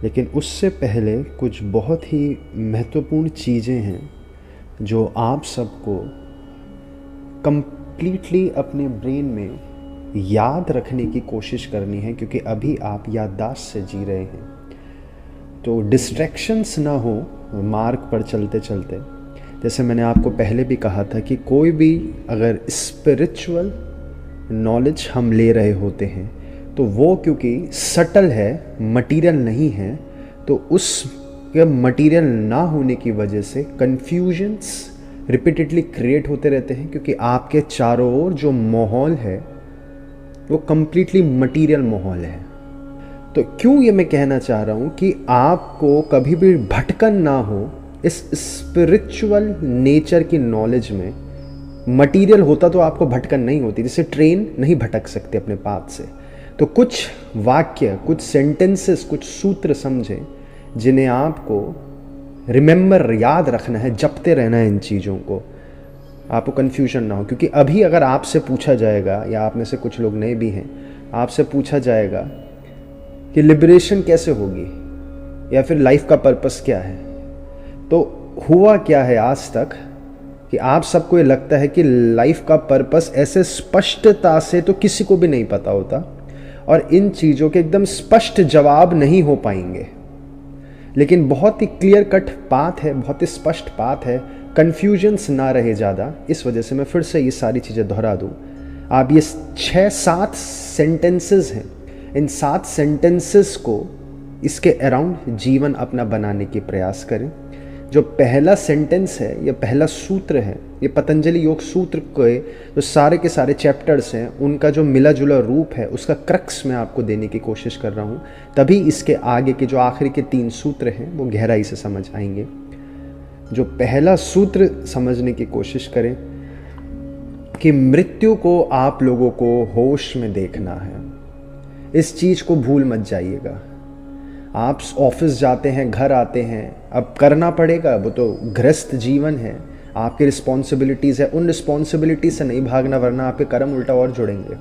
लेकिन उससे पहले कुछ बहुत ही महत्वपूर्ण चीज़ें हैं जो आप सबको कंप्लीटली अपने ब्रेन में याद रखने की कोशिश करनी है, क्योंकि अभी आप याददाश्त से जी रहे हैं। तो डिस्ट्रैक्शंस ना हो मार्ग पर चलते चलते। जैसे मैंने आपको पहले भी कहा था कि कोई भी अगर स्पिरिचुअल नॉलेज हम ले रहे होते हैं तो वो क्योंकि सटल है, मटीरियल नहीं है, तो उस मटीरियल ना होने की वजह से कन्फ्यूजन्स रिपीटेडली क्रिएट होते रहते हैं, क्योंकि आपके चारों ओर जो माहौल है वो कम्प्लीटली मटीरियल माहौल है। तो क्यों ये मैं कहना चाह रहा हूँ कि आपको कभी भी भटकन ना हो इस स्पिरिचुअल नेचर की नॉलेज में। मटीरियल होता तो आपको भटकन नहीं होती, जैसे ट्रेन नहीं भटक सकते अपने पाथ से। तो कुछ वाक्य, कुछ सेंटेंसेस, कुछ सूत्र समझें जिन्हें आपको रिमेंबर, याद रखना है, जपते रहना है इन चीज़ों को, आपको कन्फ्यूजन ना हो। क्योंकि अभी अगर आपसे पूछा जाएगा, या आप में से कुछ लोग नए भी हैं, आपसे पूछा जाएगा कि लिबरेशन कैसे होगी या फिर लाइफ का पर्पस क्या है, तो हुआ क्या है आज तक कि आप सबको ये लगता है कि लाइफ का पर्पस ऐसे स्पष्टता से तो किसी को भी नहीं पता होता, और इन चीज़ों के एकदम स्पष्ट जवाब नहीं हो पाएंगे। लेकिन बहुत ही क्लियर कट पाथ है, बहुत ही स्पष्ट पाथ है, कन्फ्यूजन्स ना रहे ज़्यादा। इस वजह से मैं फिर से ये सारी चीज़ें दोहरा दूँ। आप ये 6-7 सेंटेंसेस हैं, इन 7 सेंटेंसेस को इसके अराउंड जीवन अपना बनाने की प्रयास करें। जो पहला सेंटेंस है, ये पहला सूत्र है, ये पतंजलि योग सूत्र के जो सारे के सारे चैप्टर्स हैं उनका जो मिला जुला रूप है, उसका क्रक्स मैं आपको देने की कोशिश कर रहा हूँ। तभी इसके आगे के जो आखिरी के 3 सूत्र हैं वो गहराई से समझ आएंगे। जो पहला सूत्र समझने की कोशिश करें कि मृत्यु को आप लोगों को होश में देखना है। इस चीज़ को भूल मत जाइएगा। आप ऑफिस जाते हैं, घर आते हैं, अब करना पड़ेगा, वो तो गृहस्थ जीवन है, आपकी रिस्पॉन्सिबिलिटीज़ है, उन रिस्पॉन्सिबिलिटी से नहीं भागना, वरना आपके कर्म उल्टा और जुड़ेंगे।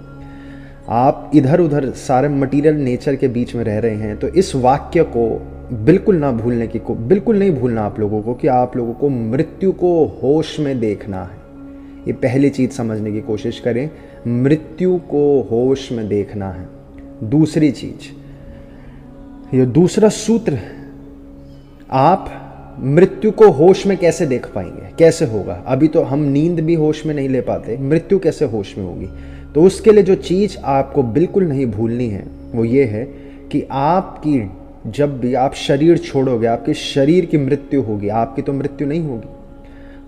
आप इधर उधर सारे मटीरियल नेचर के बीच में रह रहे हैं। तो इस वाक्य को बिल्कुल ना भूलने की बिल्कुल नहीं भूलना आप लोगों को कि आप लोगों को मृत्यु को होश में देखना है। ये पहली चीज़ समझने की कोशिश करें, मृत्यु को होश में देखना है। दूसरी चीज़, ये दूसरा सूत्र, आप मृत्यु को होश में कैसे देख पाएंगे, कैसे होगा? अभी तो हम नींद भी होश में नहीं ले पाते, मृत्यु कैसे होश में होगी? तो उसके लिए जो चीज़ आपको बिल्कुल नहीं भूलनी है वो ये है कि आपकी जब भी आप शरीर छोड़ोगे, आपके शरीर की मृत्यु होगी, आपकी तो मृत्यु नहीं होगी।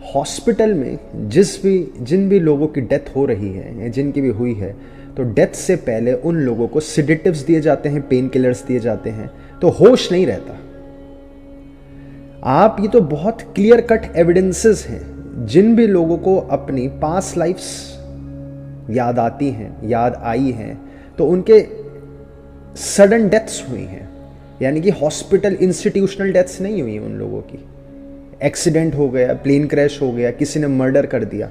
हॉस्पिटल में जिन भी लोगों की डेथ हो रही है या जिनकी भी हुई है, तो डेथ से पहले उन लोगों को सिडेटिव्स दिए जाते हैं, पेन किलर्स दिए जाते हैं, तो होश नहीं रहता। आप ये तो बहुत क्लियर कट एविडेंसेस हैं। जिन भी लोगों को अपनी पास्ट लाइफ्स याद आती हैं, याद आई हैं, तो उनके सडन डेथ्स हुई हैं, यानी कि हॉस्पिटल इंस्टीट्यूशनल डेथ्स नहीं हुई उन लोगों की। एक्सीडेंट हो गया, प्लेन क्रैश हो गया, किसी ने मर्डर कर दिया,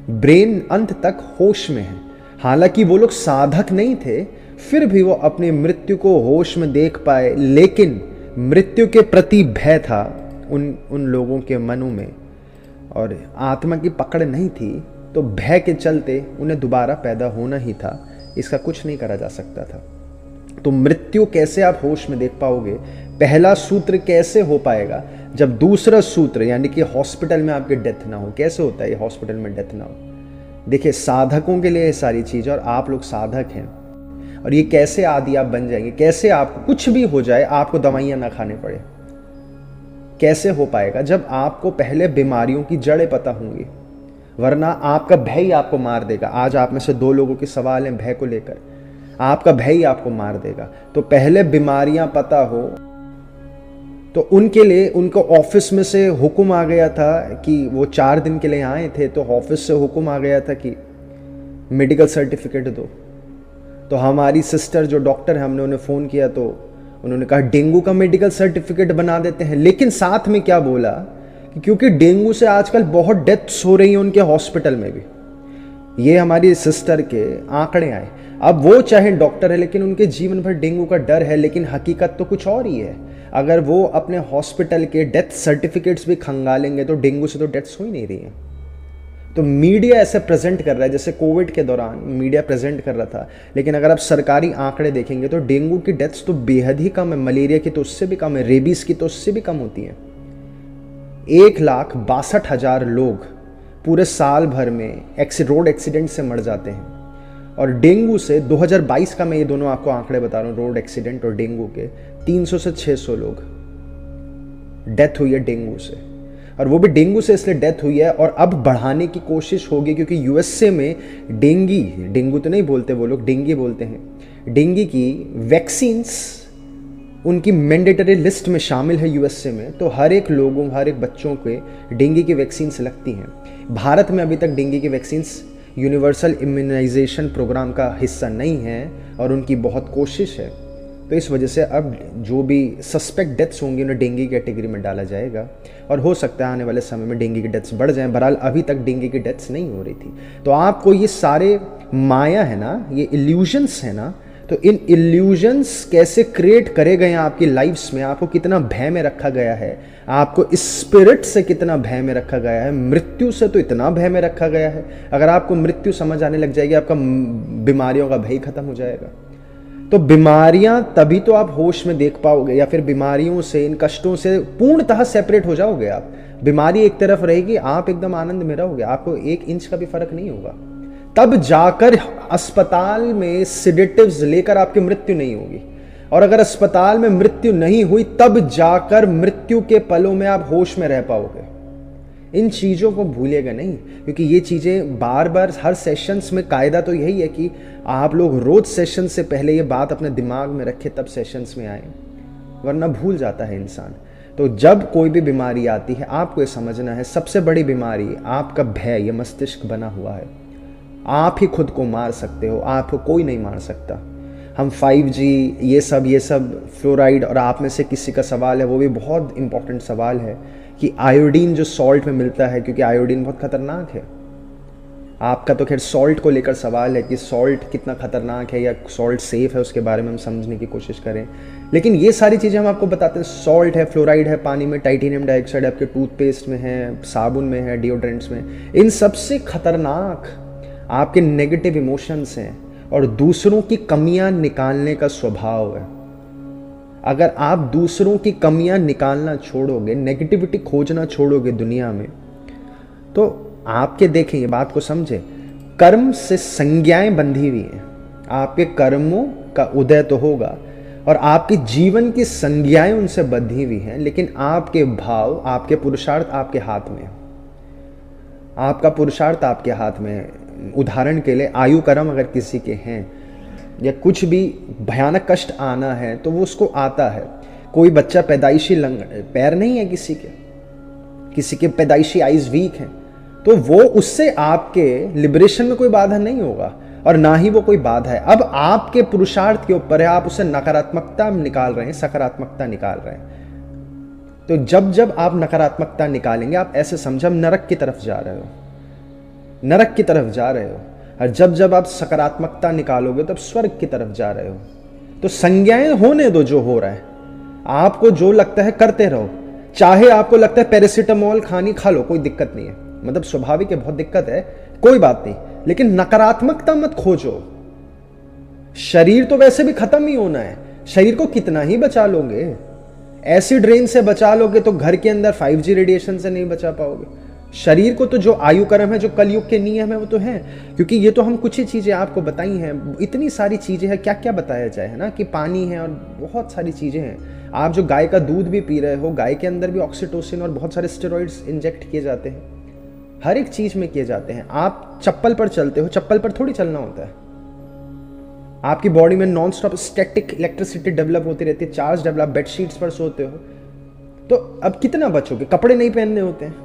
ब्रेन अंत तक होश में है। हालांकि वो लोग साधक नहीं थे, फिर भी वो अपनी मृत्यु को होश में देख पाए, लेकिन मृत्यु के प्रति भय था उन लोगों के मनों में, और आत्मा की पकड़ नहीं थी, तो भय के चलते उन्हें दोबारा पैदा होना ही था। इसका कुछ नहीं करा जा सकता था। तो मृत्यु कैसे आप होश में देख पाओगे? पहला सूत्र कैसे हो पाएगा जब दूसरा सूत्र, यानी कि हॉस्पिटल में आपकी डेथ ना हो। कैसे होता है ये हॉस्पिटल में डेथ ना हो? देखिए, साधकों के लिए ये सारी चीज़, और आप लोग साधक हैं, और ये कैसे आदि आप बन जाएंगे? कैसे आपको कुछ भी हो जाए, आपको दवाइयाँ ना खाने पड़े? कैसे हो पाएगा? जब आपको पहले बीमारियों की जड़ें पता होंगी, वरना आपका भय ही आपको मार देगा। आज आप में से 2 लोगों के सवाल हैं भय को लेकर, आपका भय ही आपको मार देगा। तो पहले बीमारियां पता हो, तो उनके लिए उनको ऑफिस में से हुक्म आ गया था कि वो 4 दिन के लिए आए थे, तो ऑफिस से हुक्म आ गया था कि मेडिकल सर्टिफिकेट दो। तो हमारी सिस्टर जो डॉक्टर है, हमने उन्हें फ़ोन किया तो उन्होंने कहा डेंगू का मेडिकल सर्टिफिकेट बना देते हैं। लेकिन साथ में क्या बोला कि क्योंकि डेंगू से आजकल बहुत डेथ्स हो रही हैं उनके हॉस्पिटल में भी, ये हमारी सिस्टर के आंकड़े आए। अब वो चाहे डॉक्टर है लेकिन उनके जीवन भर डेंगू का डर है, लेकिन हकीकत तो कुछ और ही है। अगर वो अपने हॉस्पिटल के डेथ सर्टिफिकेट्स भी खंगालेंगे तो डेंगू से तो डेथ्स हो ही नहीं रही है। तो मीडिया ऐसे प्रेजेंट कर रहा है जैसे कोविड के दौरान मीडिया प्रेजेंट कर रहा था, लेकिन अगर आप सरकारी आंकड़े देखेंगे तो डेंगू की डेथ्स तो बेहद ही कम है, मलेरिया की तो उससे भी कम है, रेबीज की तो उससे भी कम होती है। 1,62,000 लोग पूरे साल भर में रोड एक्सीडेंट से मर जाते हैं, और डेंगू से 2022 का मैं ये दोनों आपको आंकड़े बता रहा हूँ, रोड एक्सीडेंट और डेंगू के 300 से 600 लोग डेथ हुई है डेंगू से। और वो भी डेंगू से इसलिए डेथ हुई है, और अब बढ़ाने की कोशिश होगी क्योंकि यूएसए में डेंगू तो नहीं बोलते वो लोग, डेंगी बोलते हैं, डेंगी की वैक्सीन्स उनकी मैंडेटरी लिस्ट में शामिल है यूएसए में। तो हर एक लोगों, हर एक बच्चों के डेंगी की वैक्सीन्स लगती हैं। भारत में अभी तक डेंगी की वैक्सीन्स यूनिवर्सल इम्यूनाइजेशन प्रोग्राम का हिस्सा नहीं है, और उनकी बहुत कोशिश है। तो इस वजह से अब जो भी सस्पेक्ट डेथ्स होंगी उन्हें डेंगी कैटेगरी में डाला जाएगा, और हो सकता है आने वाले समय में डेंगी की डेथ्स बढ़ जाएं। बहरहाल अभी तक डेंगी की डेथ्स नहीं हो रही थी। तो आपको ये सारे माया है ना, ये इल्यूजन्स है ना, तो इन इल्यूजन्स कैसे क्रिएट करे गए हैं आपकी लाइफ्स में, आपको कितना भय में रखा गया है, आपको स्पिरिट से कितना भय में रखा गया है, मृत्यु से तो इतना भय में रखा गया है। अगर आपको मृत्यु समझ आने लग जाएगी, आपका बीमारियों का भय खत्म हो जाएगा। तो बीमारियां तभी तो आप होश में देख पाओगे, या फिर बीमारियों से, इन कष्टों से पूर्णतः सेपरेट हो जाओगे आप। बीमारी एक तरफ रहेगी, आप एकदम आनंद में रहोगे, आपको 1 इंच का भी फर्क नहीं होगा। तब जाकर अस्पताल में सिडेटिव्स लेकर आपकी मृत्यु नहीं होगी, और अगर अस्पताल में मृत्यु नहीं हुई तब जाकर मृत्यु के पलों में आप होश में रह पाओगे। इन चीज़ों को भूलिएगा नहीं, क्योंकि ये चीज़ें बार बार हर सेशंस में, कायदा तो यही है कि आप लोग रोज सेशन से पहले ये बात अपने दिमाग में रखें तब सेशंस में आए, वरना भूल जाता है इंसान। तो जब कोई भी बीमारी आती है आपको ये समझना है, सबसे बड़ी बीमारी आपका भय, ये मस्तिष्क बना हुआ है। आप ही खुद को मार सकते हो, आपको कोई नहीं मार सकता। हम 5G ये सब फ्लोराइड, और आप में से किसी का सवाल है, वो भी बहुत इंपॉर्टेंट सवाल है कि आयोडीन जो सॉल्ट में मिलता है, क्योंकि आयोडीन बहुत खतरनाक है। आपका तो खैर सॉल्ट को लेकर सवाल है कि सॉल्ट कितना खतरनाक है या सॉल्ट सेफ है, उसके बारे में हम समझने की कोशिश करें। लेकिन ये सारी चीज़ें हम आपको बताते हैं, सॉल्ट है, फ्लोराइड है पानी में, टाइटेनियम डाइऑक्साइड आपके टूथपेस्ट में है, साबुन में है, डिओड्रेंट्स में। इन सबसे खतरनाक आपके नेगेटिव इमोशंस हैं और दूसरों की कमियां निकालने का स्वभाव है। अगर आप दूसरों की कमियां निकालना छोड़ोगे, नेगेटिविटी खोजना छोड़ोगे दुनिया में, तो आपके, देखें ये बात को समझें, कर्म से संज्ञाएं बंधी हुई हैं। आपके कर्मों का उदय तो होगा और आपके जीवन की संज्ञाएं उनसे बंधी हुई हैं, लेकिन आपके भाव, आपके पुरुषार्थ आपके हाथ में है। आपका पुरुषार्थ आपके हाथ में है। उदाहरण के लिए आयु कर्म अगर किसी के हैं या कुछ भी भयानक कष्ट आना है तो वो उसको आता है। कोई बच्चा पैदाइशी पैर नहीं है, किसी के पैदाइशी आइज वीक हैं, तो वो उससे आपके लिबरेशन में कोई बाधा नहीं होगा और ना ही वो कोई बाधा है। अब आपके पुरुषार्थ के ऊपर है, आप उसे नकारात्मकता निकाल रहे हैं, सकारात्मकता निकाल रहे हैं। तो जब जब आप नकारात्मकता निकालेंगे, आप ऐसे समझो नरक की तरफ जा रहे हो, नरक की तरफ जा रहे हो, और जब जब आप सकारात्मकता निकालोगे तब स्वर्ग की तरफ जा रहे हो। तो संज्ञाएं होने दो, जो हो रहा है आपको जो लगता है करते रहो। चाहे आपको लगता है पैरासीटामोल खानी, खा लो, कोई दिक्कत नहीं है, मतलब स्वाभाविक है, बहुत दिक्कत है, कोई बात नहीं, लेकिन नकारात्मकता मत खोजो। शरीर तो वैसे भी खत्म ही होना है, शरीर को कितना ही बचा लोगे, एसिड रेन से बचा लोगे तो घर के अंदर 5G रेडिएशन से नहीं बचा पाओगे। शरीर को तो जो आयु कर्म है, जो कलयुग के नियम है, वो तो है, क्योंकि ये तो हम कुछ ही चीजें आपको बताई हैं, इतनी सारी चीजें हैं, क्या क्या बताया जाए, है ना, कि पानी है और बहुत सारी चीजें हैं। आप जो गाय का दूध भी पी रहे हो, गाय के अंदर भी ऑक्सीटोसिन और बहुत सारे स्टेरॉइड्स इंजेक्ट किए जाते हैं, हर एक चीज में किए जाते हैं। आप चप्पल पर चलते हो, चप्पल पर थोड़ी चलना होता है। आपकी बॉडी में non stop static electricity develop होती रहती है, चार्ज डेवलप, बेडशीट्स पर सोते हो, तो अब कितना बचोगे, कपड़े नहीं पहनने होते हैं,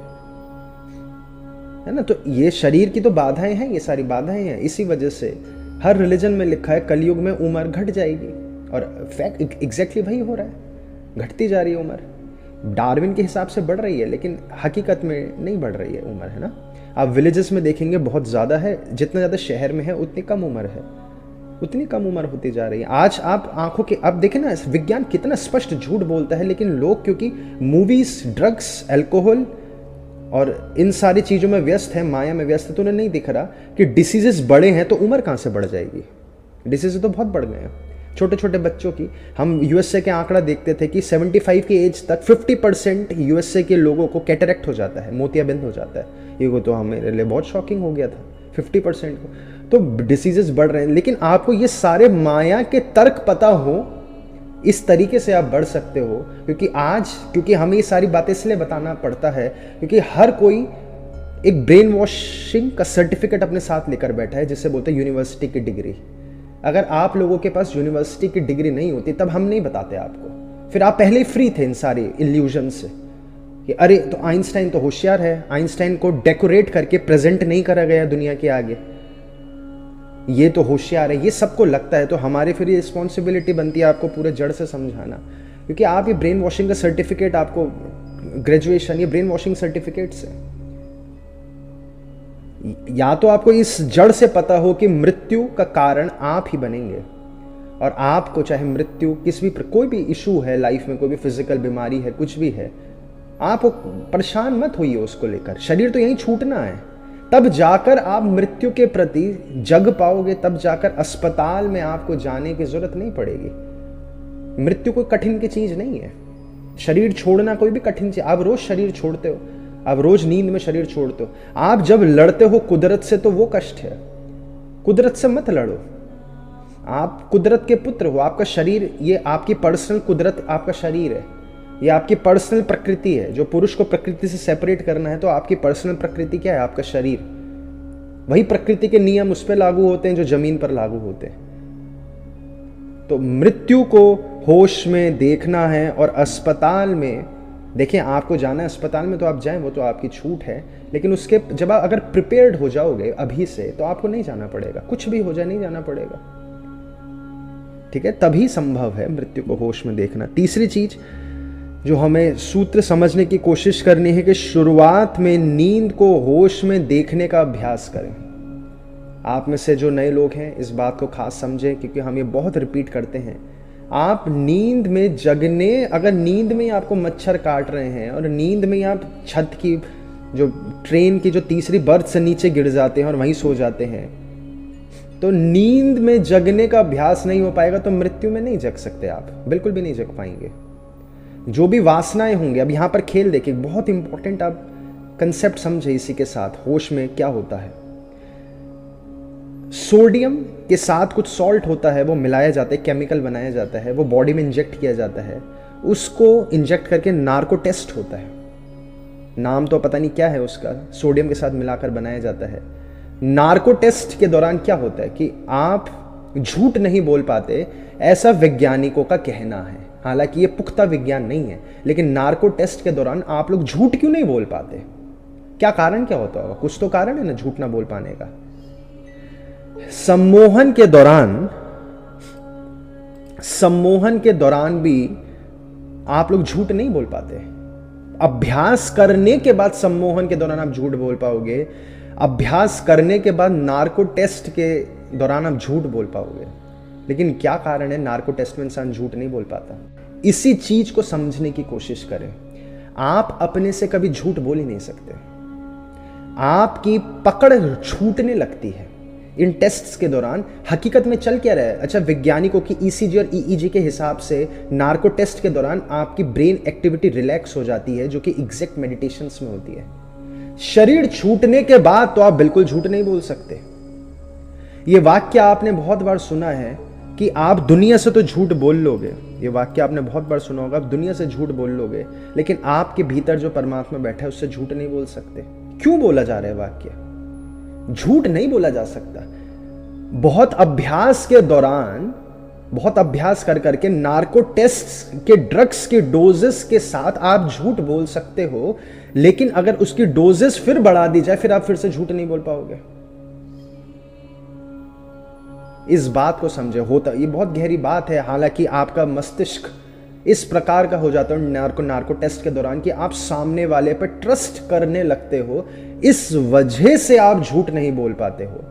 है ना। तो ये शरीर की तो बाधाएं हैं, ये सारी बाधाएं हैं। इसी वजह से हर रिलीजन में लिखा है कलयुग में उम्र घट जाएगी, और फैक्ट एग्जैक्टली वही हो रहा है, घटती जा रही है उम्र। डार्विन के हिसाब से बढ़ रही है, लेकिन हकीकत में नहीं बढ़ रही है उम्र, है ना। आप विलेजेस में देखेंगे बहुत ज़्यादा है, जितना ज़्यादा शहर में है उतनी कम उम्र है, उतनी कम उम्र होती जा रही है। आज आप आंखों के अब देखें ना, विज्ञान कितना स्पष्ट झूठ बोलता है, लेकिन लोग क्योंकि मूवीज, ड्रग्स, अल्कोहल और इन सारी चीज़ों में व्यस्त है, माया में व्यस्त है, तो उन्हें नहीं दिख रहा कि डिसीजेस बढ़े हैं तो उम्र कहाँ से बढ़ जाएगी। डिसीजेस तो बहुत बढ़ गए हैं छोटे छोटे बच्चों की। हम यूएसए के आंकड़ा देखते थे कि 75 की एज तक 50% यूएसए के लोगों को कैटरेक्ट हो जाता है, मोतियाबिंद हो जाता है। ये तो हमारे लिए बहुत शॉकिंग हो गया था, 50% को। तो डिसीजेस बढ़ रहे हैं, लेकिन आपको ये सारे माया के तर्क पता हो, इस तरीके से आप बढ़ सकते हो। क्योंकि हमें ये सारी बातें इसलिए बताना पड़ता है क्योंकि हर कोई एक ब्रेन वॉशिंग का सर्टिफिकेट अपने साथ लेकर बैठा है, जिसे बोलते हैं यूनिवर्सिटी की डिग्री। अगर आप लोगों के पास यूनिवर्सिटी की डिग्री नहीं होती तब हम नहीं बताते आपको, फिर आप पहले ही फ्री थे इन सारी इल्यूजन से कि अरे तो आइंस्टाइन तो होशियार है, आइंस्टाइन को डेकोरेट करके प्रेजेंट नहीं करा गया दुनिया के आगे, ये तो होशियार है, ये सबको लगता है। तो हमारी फिर ये रिस्पॉन्सिबिलिटी बनती है आपको पूरे जड़ से समझाना, क्योंकि आप ये ब्रेन वॉशिंग का सर्टिफिकेट, आपको ग्रेजुएशन, ये ब्रेन वॉशिंग सर्टिफिकेट्स है। या तो आपको इस जड़ से पता हो कि मृत्यु का कारण आप ही बनेंगे, और आपको चाहे मृत्यु कोई भी इशू है लाइफ में, कोई भी फिजिकल बीमारी है, कुछ भी है, आप परेशान मत होइए उसको लेकर। शरीर तो यहीं छूटना है, तब जाकर आप मृत्यु के प्रति जग पाओगे, तब जाकर अस्पताल में आपको जाने की जरूरत नहीं पड़ेगी। मृत्यु कोई कठिन की चीज नहीं है, शरीर छोड़ना कोई भी कठिन चीज। आप रोज शरीर छोड़ते हो, आप रोज नींद में शरीर छोड़ते हो। आप जब लड़ते हो कुदरत से तो वो कष्ट है, कुदरत से मत लड़ो। आप कुदरत के पुत्र हो, आपका शरीर ये आपकी पर्सनल कुदरत, आपका शरीर है, ये आपकी पर्सनल प्रकृति है। जो पुरुष को प्रकृति से सेपरेट करना है तो आपकी पर्सनल प्रकृति क्या है? आपका शरीर। वही प्रकृति के नियम उस पर लागू होते हैं जो जमीन पर लागू होते हैं। तो मृत्यु को होश में देखना है, और अस्पताल में देखिए, आपको जाना है अस्पताल में तो आप जाएं, वो तो आपकी छूट है, लेकिन उसके जब आप अगर प्रिपेयर्ड हो जाओगे अभी से तो आपको नहीं जाना पड़ेगा, कुछ भी हो जाए नहीं जाना पड़ेगा, ठीक है। तभी संभव है मृत्यु को होश में देखना। तीसरी चीज जो हमें सूत्र समझने की कोशिश करनी है कि शुरुआत में नींद को होश में देखने का अभ्यास करें। आप में से जो नए लोग हैं इस बात को खास समझें, क्योंकि हम ये बहुत रिपीट करते हैं। आप नींद में जगने, अगर नींद में ही आपको मच्छर काट रहे हैं और नींद में ही आप छत की, जो ट्रेन की जो तीसरी बर्थ से नीचे गिर जाते हैं और वहीं सो जाते हैं, तो नींद में जगने का अभ्यास नहीं हो पाएगा, तो मृत्यु में नहीं जग सकते आप, बिल्कुल भी नहीं जग पाएंगे। जो भी वासनाएं होंगे, अब यहां पर खेल देखिए, बहुत इंपॉर्टेंट आप कंसेप्ट समझे इसी के साथ। होश में क्या होता है, सोडियम के साथ कुछ सॉल्ट होता है, वो मिलाया जाता है, केमिकल बनाया जाता है, वो बॉडी में इंजेक्ट किया जाता है। उसको इंजेक्ट करके नार्को टेस्ट होता है, नाम तो पता नहीं क्या है उसका, सोडियम के साथ मिलाकर बनाया जाता है। नार्को टेस्ट के दौरान क्या होता है कि आप झूठ नहीं बोल पाते, ऐसा वैज्ञानिकों का कहना है। हालांकि ये पुख्ता विज्ञान नहीं है, लेकिन नार्को टेस्ट के दौरान आप लोग झूठ क्यों नहीं बोल पाते? क्या कारण क्या होता होगा? कुछ तो कारण है ना झूठ ना बोल पाने का। सम्मोहन के दौरान भी आप लोग झूठ नहीं बोल पाते। अभ्यास करने के बाद सम्मोहन के दौरान आप झूठ बोल पाओगे, अभ्यास करने के बाद नार्को टेस्ट के दौरान आप झूठ बोल पाओगे। लेकिन क्या कारण है नार्को टेस्ट में इंसान झूठ नहीं बोल पाता? इसी चीज को समझने की कोशिश करें। आप अपने से कभी झूठ बोल ही नहीं सकते, आपकी पकड़ छूटने लगती है इन टेस्ट्स के दौरान। हकीकत में चल क्या रहा है? अच्छा, वैज्ञानिकों की ईसीजी और ईईजी के हिसाब से नार्को टेस्ट के दौरान आपकी ब्रेन एक्टिविटी रिलैक्स हो जाती है, जो कि एग्जैक्ट मेडिटेशंस में होती है। शरीर छूटने के बाद तो आप बिल्कुल झूठ नहीं बोल सकते। ये वाक्य आपने बहुत बार सुना है कि आप दुनिया से तो झूठ बोल लोगे, ये वाक्य आपने बहुत बार सुना होगा, आप दुनिया से झूठ बोल लोगे, लेकिन आपके भीतर जो परमात्मा बैठा है उससे झूठ नहीं बोल सकते। क्यों बोला जा रहा है वाक्य? झूठ नहीं बोला जा सकता। बहुत अभ्यास के दौरान, बहुत अभ्यास कर करके नार्को टेस्ट के ड्रग्स के डोजेस के साथ आप झूठ बोल सकते हो, लेकिन अगर उसकी डोजेस फिर बढ़ा दी जाए, फिर आप फिर से झूठ नहीं बोल पाओगे। इस बात को समझे, होता ये बहुत गहरी बात है। हालांकि आपका मस्तिष्क इस प्रकार का हो जाता है नार्को टेस्ट के दौरान कि आप सामने वाले पर ट्रस्ट करने लगते हो, इस वजह से आप झूठ नहीं बोल पाते हो,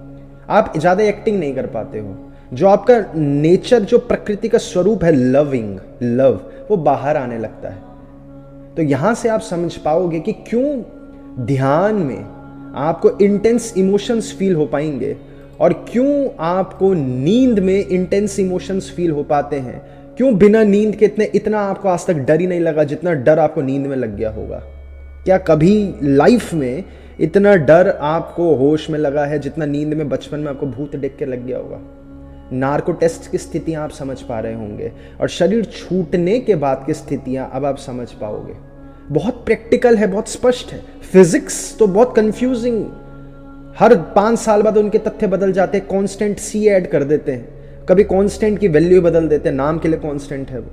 आप ज्यादा एक्टिंग नहीं कर पाते हो। जो आपका नेचर, जो प्रकृति का स्वरूप है लविंग, लव, वो बाहर आने लगता है। तो यहां से आप समझ पाओगे कि क्यों ध्यान में आपको इंटेंस इमोशंस फील हो पाएंगे और क्यों आपको नींद में इंटेंस इमोशंस फील हो पाते हैं। क्यों बिना नींद के इतना आपको आज तक डर ही नहीं लगा जितना डर आपको नींद में लग गया होगा। क्या कभी लाइफ में इतना डर आपको होश में लगा है जितना नींद में बचपन में आपको भूत देख के लग गया होगा। नार्को टेस्ट की स्थितियां आप समझ पा रहे होंगे और शरीर छूटने के बाद की स्थितियां अब आप समझ पाओगे। बहुत प्रैक्टिकल है, बहुत स्पष्ट है। फिजिक्स तो बहुत कंफ्यूजिंग, हर 5 साल बाद उनके तथ्य बदल जाते हैं, कांस्टेंट सी ऐड कर देते हैं, कभी कांस्टेंट की वैल्यू बदल देते हैं, नाम के लिए कांस्टेंट है वो।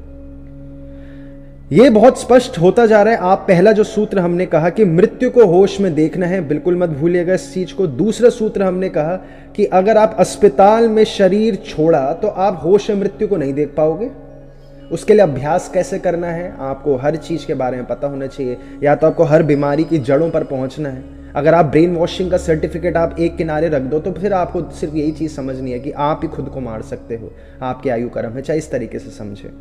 ये बहुत स्पष्ट होता जा रहा है। आप पहला जो सूत्र हमने कहा कि मृत्यु को होश में देखना है, बिल्कुल मत भूलिएगा इस चीज को। दूसरा सूत्र हमने कहा कि अगर आप अस्पताल में शरीर छोड़ा तो आप होश में मृत्यु को नहीं देख पाओगे। उसके लिए अभ्यास कैसे करना है, आपको हर चीज के बारे में पता होना चाहिए, या तो आपको हर बीमारी की जड़ों पर पहुंचना है। अगर आप ब्रेन वॉशिंग का सर्टिफिकेट आप एक किनारे रख दो तो फिर आपको सिर्फ यही चीज समझनी है कि आप ही खुद को मार सकते हो, आपकी आयु कर्म है, चाहे इस तरीके से समझे।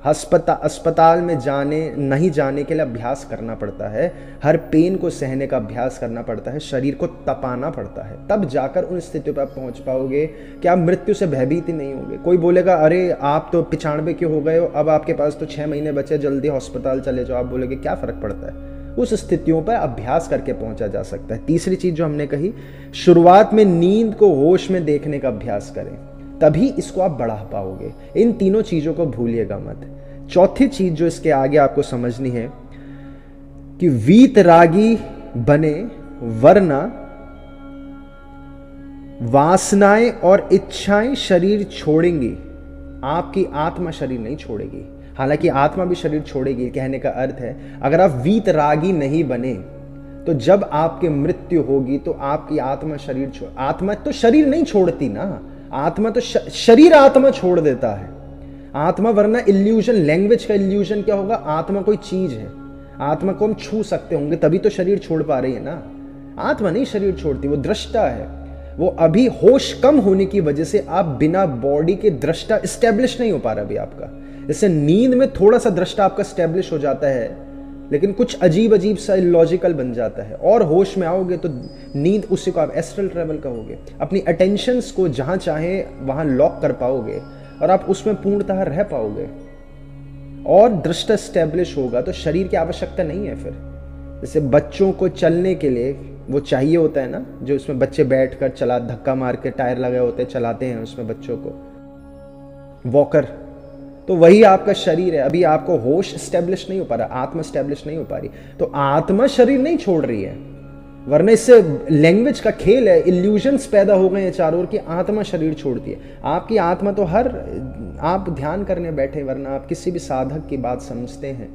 अस्पताल में नहीं जाने के लिए अभ्यास करना पड़ता है, हर पेन को सहने का अभ्यास करना पड़ता है, शरीर को तपाना पड़ता है, तब जाकर उन स्थितियों पर आप पहुंच पाओगे कि आप मृत्यु से भयभीत ही नहीं होगे। कोई बोलेगा अरे आप तो 95 क्यों हो गए हो, अब आपके पास तो 6 महीने बचे, जल्दी अस्पताल चले जाओ, आप बोलोगे क्या फर्क पड़ता है। उस स्थितियों पर अभ्यास करके पहुंचा जा सकता है। तीसरी चीज जो हमने कही, शुरुआत में नींद को होश में देखने का अभ्यास करें, तभी इसको आप बढ़ा पाओगे। इन तीनों चीजों को भूलिएगा मत। चौथी चीज जो इसके आगे आपको समझनी है कि वीतरागी बने, वरना वासनाएं और इच्छाएं शरीर छोड़ेंगी, आपकी आत्मा शरीर नहीं छोड़ेगी। हालांकि आत्मा भी शरीर छोड़ेगी, कहने का अर्थ है अगर आप वीतरागी नहीं बने तो जब आपकी मृत्यु होगी तो आपकी आत्मा आत्मा तो शरीर नहीं छोड़ती ना, आत्मा तो शरीर आत्मा छोड़ देता है। आत्मा वरना इल्यूजन, लैंग्वेज का इल्यूजन क्या होगा, आत्मा कोई चीज है, आत्मा को हम छू सकते होंगे तभी तो शरीर छोड़ पा रही है ना। आत्मा नहीं शरीर छोड़ती, वो दृष्टा है। वो अभी होश कम होने की वजह से आप बिना बॉडी के दृष्टा स्टैब्लिश नहीं हो पा रहा अभी आपका। जैसे नींद में थोड़ा सा दृष्टा आपका स्टैब्लिश हो जाता है, लेकिन कुछ अजीब अजीब सा इलॉजिकल बन जाता है, और होश में आओगे तो नींद, उसी को आप एस्ट्रल ट्रैवल कहोगे। अपनी अटेंशंस को जहां चाहे वहां लॉक कर पाओगे और आप उसमें पूर्णतः रह पाओगे और दृष्टा स्टैब्लिश होगा तो शरीर की आवश्यकता नहीं है फिर। जैसे बच्चों को चलने के लिए वो चाहिए होता है ना, जो उसमें बच्चे बैठकर चला, धक्का मार के टायर लगे होते हैं, चलाते हैं उसमें बच्चों को, वॉकर। तो वही आपका शरीर है। अभी आपको होश स्टैब्लिश नहीं हो पा रहा, आत्मा स्टैब्लिश नहीं हो पा रही, तो आत्मा शरीर नहीं छोड़ रही है। वरना इससे लैंग्वेज का खेल है, इल्यूजन्स पैदा हो गए हैं चारों ओर की आत्मा शरीर छोड़ती है। आपकी आत्मा तो आप ध्यान करने बैठे, वरना आप किसी भी साधक की बात समझते हैं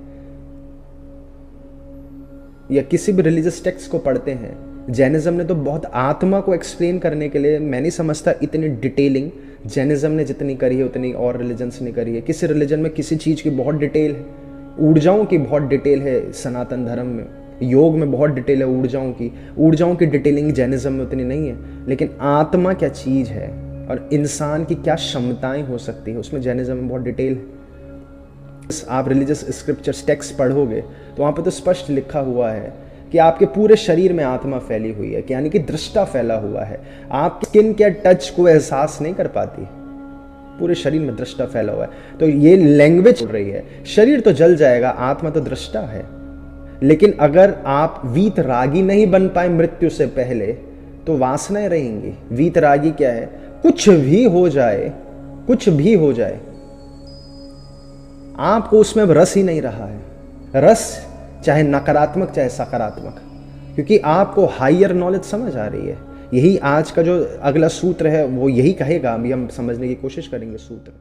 या किसी भी रिलीजियस टेक्स्ट को पढ़ते हैं। जैनिज्म ने तो बहुत आत्मा को एक्सप्लेन करने के लिए, मैं नहीं समझता इतनी डिटेलिंग जैनिज्म ने जितनी करी है उतनी और रिलीजन्स ने करी है। किसी रिलीजन में किसी चीज की बहुत डिटेल है, ऊर्जाओं की बहुत डिटेल है, सनातन धर्म में योग में बहुत डिटेल है ऊर्जाओं की डिटेलिंग जैनिज्म में उतनी नहीं है। लेकिन आत्मा क्या चीज है और इंसान की क्या क्षमताएं हो सकती है, उसमें जैनिज्म में बहुत डिटेल है। आप रिलीजियस स्क्रिप्चर्स टेक्स्ट पढ़ोगे तो वहां पर तो स्पष्ट लिखा हुआ है कि आपके पूरे शरीर में आत्मा फैली हुई है, यानी कि दृष्टा फैला हुआ है। आप स्किन के टच को एहसास नहीं कर पाती, पूरे शरीर में दृष्टा फैला हुआ है। तो ये लैंग्वेज चल रही है, शरीर तो जल जाएगा, आत्मा तो दृष्टा है। लेकिन अगर आप वीतरागी नहीं बन पाए मृत्यु से पहले तो वासनाएं रहेंगी। वीतरागी क्या है, कुछ भी हो जाए, आपको उसमें रस ही नहीं रहा है, रस चाहे नकारात्मक चाहे सकारात्मक, क्योंकि आपको हायर नॉलेज समझ आ रही है। यही आज का जो अगला सूत्र है वो यही कहेगा, अभी हम समझने की कोशिश करेंगे सूत्र।